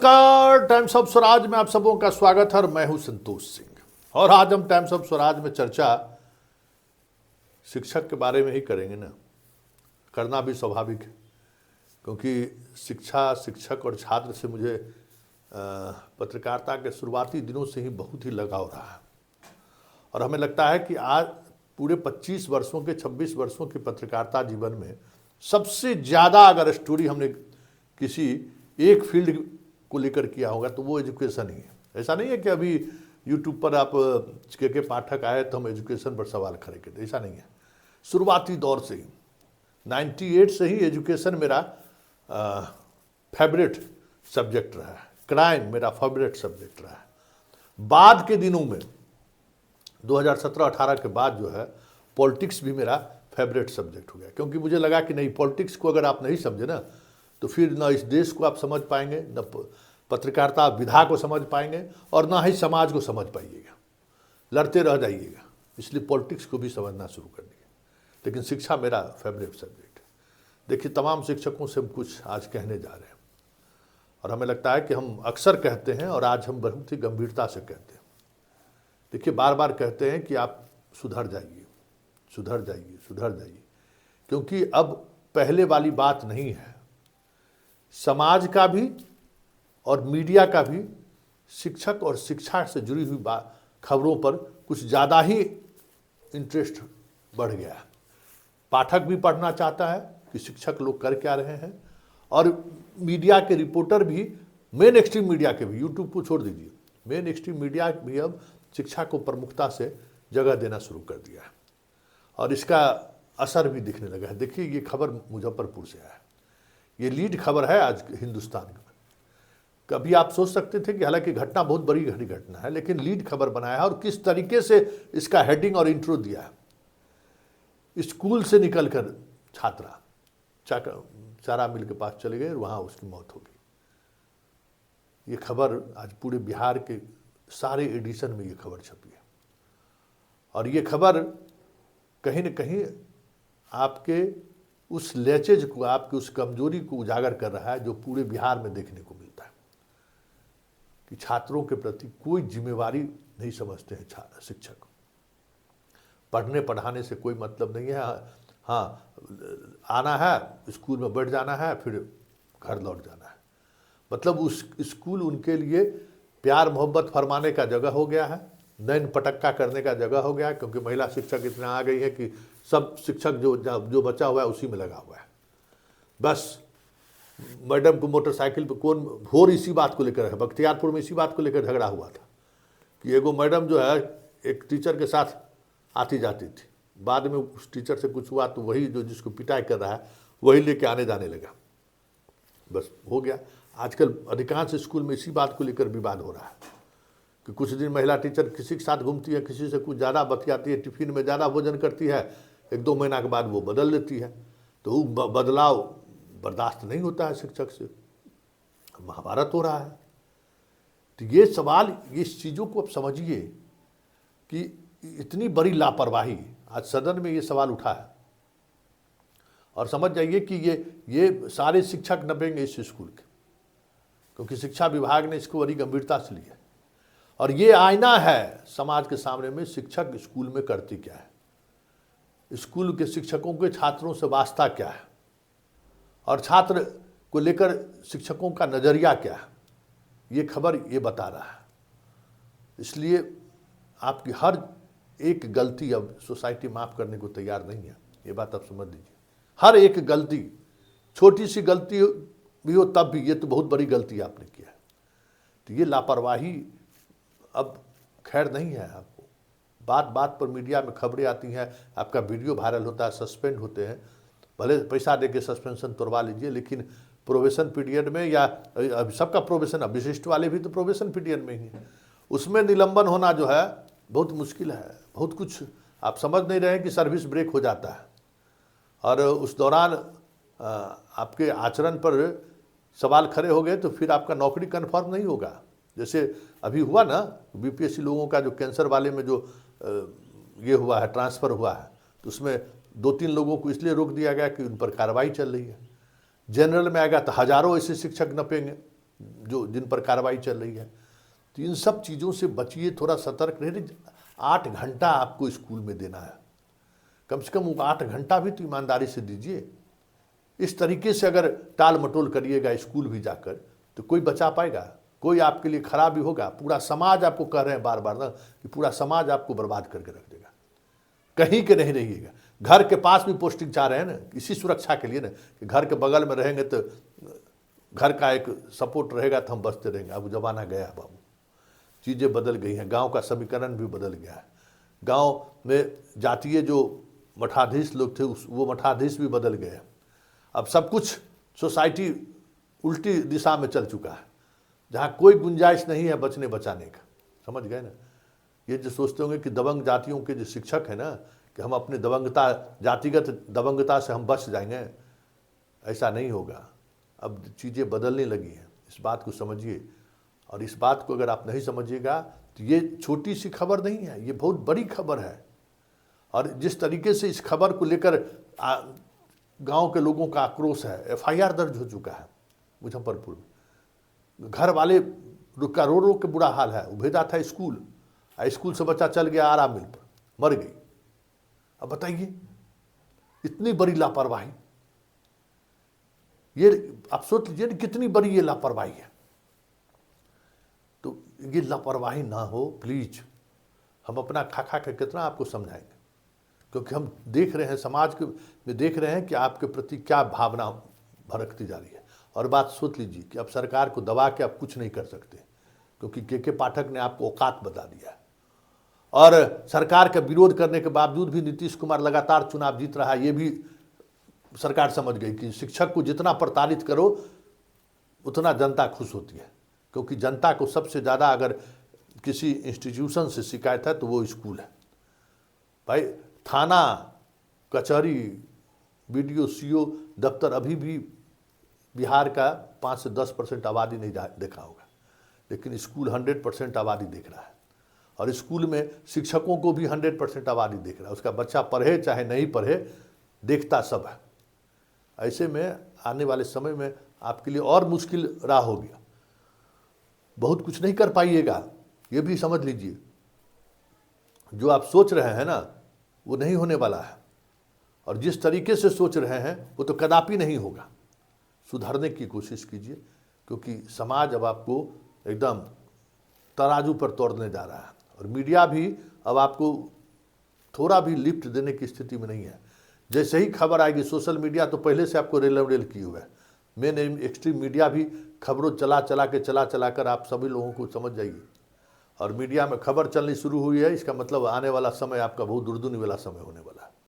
नमस्कार, times of Swaraj में आप सबों का स्वागत है और मैं हूं संतोष सिंह। और आज हम टाइम्स ऑफ स्वराज में चर्चा शिक्षक के बारे में ही करेंगे ना। करना भी स्वाभाविक है, क्योंकि शिक्षा, शिक्षक और छात्र से मुझे पत्रकारिता के शुरुआती दिनों से ही बहुत ही लगाव रहा है। और हमें लगता है कि आज पूरे 25 वर्षों के 26 वर्षों की पत्रकारिता जीवन में सबसे ज़्यादा अगर स्टोरी हमने किसी एक फील्ड को लेकर किया होगा तो वो एजुकेशन ही है। ऐसा नहीं है कि अभी यूट्यूब पर आप के पाठक आए तो हम एजुकेशन पर सवाल खड़े करते, ऐसा नहीं है। शुरुआती दौर से ही 98 से ही एजुकेशन मेरा फेवरेट सब्जेक्ट रहा है। क्राइम मेरा फेवरेट सब्जेक्ट रहा है। बाद के दिनों में 2017-18 के बाद जो है पॉलिटिक्स भी मेरा फेवरेट सब्जेक्ट हो गया, क्योंकि मुझे लगा कि नहीं, पॉलिटिक्स को अगर आप नहीं समझे ना तो फिर ना इस देश को आप समझ पाएंगे, न पत्रकारिता विधा को समझ पाएंगे और ना ही समाज को समझ पाइएगा, लड़ते रह जाइएगा। इसलिए पॉलिटिक्स को भी समझना शुरू कर दिया। लेकिन शिक्षा मेरा फेवरेट सब्जेक्ट है। देखिए, तमाम शिक्षकों से हम कुछ आज कहने जा रहे हैं और हमें लगता है कि हम अक्सर कहते हैं और आज हम बहुत ही गंभीरता से कहते हैं। देखिए, बार बार कहते हैं कि आप सुधर जाइए, सुधर जाइए, सुधर जाइए, क्योंकि अब पहले वाली बात नहीं है। समाज का भी और मीडिया का भी शिक्षक और शिक्षा से जुड़ी हुई खबरों पर कुछ ज़्यादा ही इंटरेस्ट बढ़ गया है। पाठक भी पढ़ना चाहता है कि शिक्षक लोग कर क्या रहे हैं, और मीडिया के रिपोर्टर भी, मेन एक्सट्रीम मीडिया के भी, यूट्यूब को छोड़ दीजिए, मेन एक्सट्रीम मीडिया भी अब शिक्षा को प्रमुखता से जगह देना शुरू कर दिया है और इसका असर भी दिखने लगा है। देखिए, ये खबर मुजफ्फरपुर से आया है। ये लीड खबर है आज हिंदुस्तान में। कभी आप सोच सकते थे कि हालांकि घटना बहुत बड़ी घटना है, लेकिन लीड खबर बनाया है और किस तरीके से इसका हेडिंग और इंट्रो दिया है। स्कूल से निकलकर छात्रा चारा मिल के पास चले गए और वहाँ उसकी मौत हो गई। ये खबर आज पूरे बिहार के सारे एडिशन में ये खबर छपी है और ये खबर कहीं न कहीं आपके उस लेचेज को, आपकी उस कमजोरी को उजागर कर रहा है जो पूरे बिहार में देखने को मिलता है कि छात्रों के प्रति कोई जिम्मेवारी नहीं समझते हैं शिक्षक। पढ़ने पढ़ाने से कोई मतलब नहीं है। हाँ, आना है, स्कूल में बैठ जाना है, फिर घर लौट जाना है। मतलब उस स्कूल उनके लिए प्यार मोहब्बत फरमाने का जगह हो गया है, नैन पटक्का करने का जगह हो गया है, क्योंकि महिला शिक्षक इतना आ गई है कि सब शिक्षक जो बचा हुआ है उसी में लगा हुआ है। बस मैडम को मोटरसाइकिल पे कौन भोर इसी बात को लेकर है, बख्तियारपुर में इसी बात को लेकर झगड़ा हुआ था कि एगो मैडम जो है एक टीचर के साथ आती जाती थी, बाद में उस टीचर से कुछ हुआ तो वही जो जिसको पिटाई कर रहा है वही लेके आने जाने लगा। बस हो गया। आजकल अधिकांश स्कूल में इसी बात को लेकर विवाद हो रहा है कि कुछ दिन महिला टीचर किसी के साथ घूमती है, किसी से कुछ ज़्यादा बतियाती है, टिफिन में ज़्यादा भोजन करती है, 1-2 महीना के बाद वो बदल लेती है। तो वो बदलाव बर्दाश्त नहीं होता है शिक्षक से। महाभारत हो रहा है। तो ये सवाल, ये चीज़ों को आप समझिए कि इतनी बड़ी लापरवाही आज सदन में ये सवाल उठा है और समझ जाइए कि ये सारे शिक्षक नपेंगे इस स्कूल के, क्योंकि शिक्षा विभाग ने इसको बड़ी गंभीरता से लिया और ये आईना है समाज के सामने में शिक्षक स्कूल में करती क्या है, स्कूल के शिक्षकों के छात्रों से वास्ता क्या है और छात्र को लेकर शिक्षकों का नज़रिया क्या है। ये खबर ये बता रहा है। इसलिए आपकी हर एक गलती अब सोसाइटी माफ़ करने को तैयार नहीं है, ये बात आप समझ लीजिए। हर एक गलती, छोटी सी गलती भी हो तब भी, ये तो बहुत बड़ी गलती आपने किया है। तो ये लापरवाही अब खैर नहीं है। आपको बात बात पर मीडिया में खबरें आती हैं, आपका वीडियो वायरल होता है, सस्पेंड होते हैं, भले पैसा दे के सस्पेंशन तोड़वा लीजिए, लेकिन प्रोबेशन पीरियड में, या सबका प्रोबेशन, अब विशिष्ट वाले भी तो प्रोबेशन पीरियड में ही है, उसमें निलंबन होना जो है बहुत मुश्किल है। बहुत कुछ आप समझ नहीं रहे हैं कि सर्विस ब्रेक हो जाता है और उस दौरान आपके आचरण पर सवाल खड़े हो गए तो फिर आपका नौकरी कन्फर्म नहीं होगा। जैसे अभी हुआ ना बीपीएससी लोगों का, जो कैंसर वाले में जो ये हुआ है, ट्रांसफ़र हुआ है, तो उसमें 2-3 लोगों को इसलिए रोक दिया गया कि उन पर कार्रवाई चल रही है। जनरल में आएगा तो हज़ारों ऐसे शिक्षक नपेंगे जो जिन पर कार्रवाई चल रही है। तो इन सब चीज़ों से बचिए, थोड़ा सतर्क रहिए। 8 घंटा आपको स्कूल में देना है, कम से कम वो 8 घंटा भी तो ईमानदारी से दीजिए। इस तरीके से अगर टाल मटोल करिएगा स्कूल भी जाकर, तो कोई बचा पाएगा? कोई आपके लिए खराब ही होगा। पूरा समाज आपको कह रहे हैं बार बार ना कि पूरा समाज आपको बर्बाद करके रख देगा, कहीं के नहीं रहिएगा। घर के पास भी पोस्टिंग चाह रहे हैं ना, इसी सुरक्षा के लिए ना, कि घर के बगल में रहेंगे तो घर का एक सपोर्ट रहेगा तो हम बचते रहेंगे। अब ज़माना गया है बाबू, चीज़ें बदल गई हैं, गांव का समीकरण भी बदल गया है। गांव में जातीय जो मठाधीश लोग थे वो मठाधीश भी बदल गए हैं। अब सब कुछ सोसाइटी उल्टी दिशा में चल चुका है, जहाँ कोई गुंजाइश नहीं है बचने बचाने का। समझ गए ना? ये जो सोचते होंगे कि दबंग जातियों के जो शिक्षक हैं ना, कि हम अपने दबंगता, जातिगत दबंगता से हम बच जाएंगे, ऐसा नहीं होगा। अब चीज़ें बदलने लगी हैं, इस बात को समझिए। और इस बात को अगर आप नहीं समझिएगा तो ये छोटी सी खबर नहीं है, ये बहुत बड़ी खबर है। और जिस तरीके से इस खबर को लेकर गांव के लोगों का आक्रोश है, FIR दर्ज हो चुका है मुजफ्फरपुर में। घर वाले का रो रो के बुरा हाल है। वो भेजा था स्कूल, स्कूल से बच्चा चल गया आरा मिल पर, मर गई। अब बताइए, इतनी बड़ी लापरवाही, ये आप सोच लीजिए कितनी बड़ी ये लापरवाही है। तो ये लापरवाही ना हो प्लीज। हम अपना खा खा के कितना आपको समझाएंगे, क्योंकि हम देख रहे हैं समाज के में, देख रहे हैं कि आपके प्रति क्या भावना भड़कती जा रही है। और बात सोच लीजिए कि अब सरकार को दबा के आप कुछ नहीं कर सकते, क्योंकि के पाठक ने आपको औकात बता दिया है। और सरकार का विरोध करने के बावजूद भी नीतीश कुमार लगातार चुनाव जीत रहा है। ये भी सरकार समझ गई कि शिक्षक को जितना प्रताड़ित करो उतना जनता खुश होती है, क्योंकि जनता को सबसे ज़्यादा अगर किसी इंस्टीट्यूशन से शिकायत है तो वो स्कूल है। भाई थाना, कचहरी, BDO, CO दफ्तर अभी भी बिहार का 5 से 10% आबादी नहीं देखा होगा, लेकिन स्कूल 100% आबादी देख रहा है। और स्कूल में शिक्षकों को भी 100% आबादी देख रहा है। उसका बच्चा पढ़े चाहे नहीं पढ़े, देखता सब है। ऐसे में आने वाले समय में आपके लिए और मुश्किल राह हो गया, बहुत कुछ नहीं कर पाइएगा, ये भी समझ लीजिए। जो आप सोच रहे हैं ना वो नहीं होने वाला है, और जिस तरीके से सोच रहे हैं वो तो कदापि नहीं होगा। सुधारने की कोशिश कीजिए, क्योंकि समाज अब आपको एकदम तराजू पर तोड़ने जा रहा है। और मीडिया भी अब आपको थोड़ा भी लिफ्ट देने की स्थिति में नहीं है। जैसे ही खबर आएगी, सोशल मीडिया तो पहले से आपको रेल किए हुए है, मेन एक्सट्रीम मीडिया भी खबरों चला चला कर आप सभी लोगों को समझ जाइए। और मीडिया में खबर चलनी शुरू हुई है, इसका मतलब आने वाला समय आपका बहुत दुर्दुनी वाला समय होने वाला है।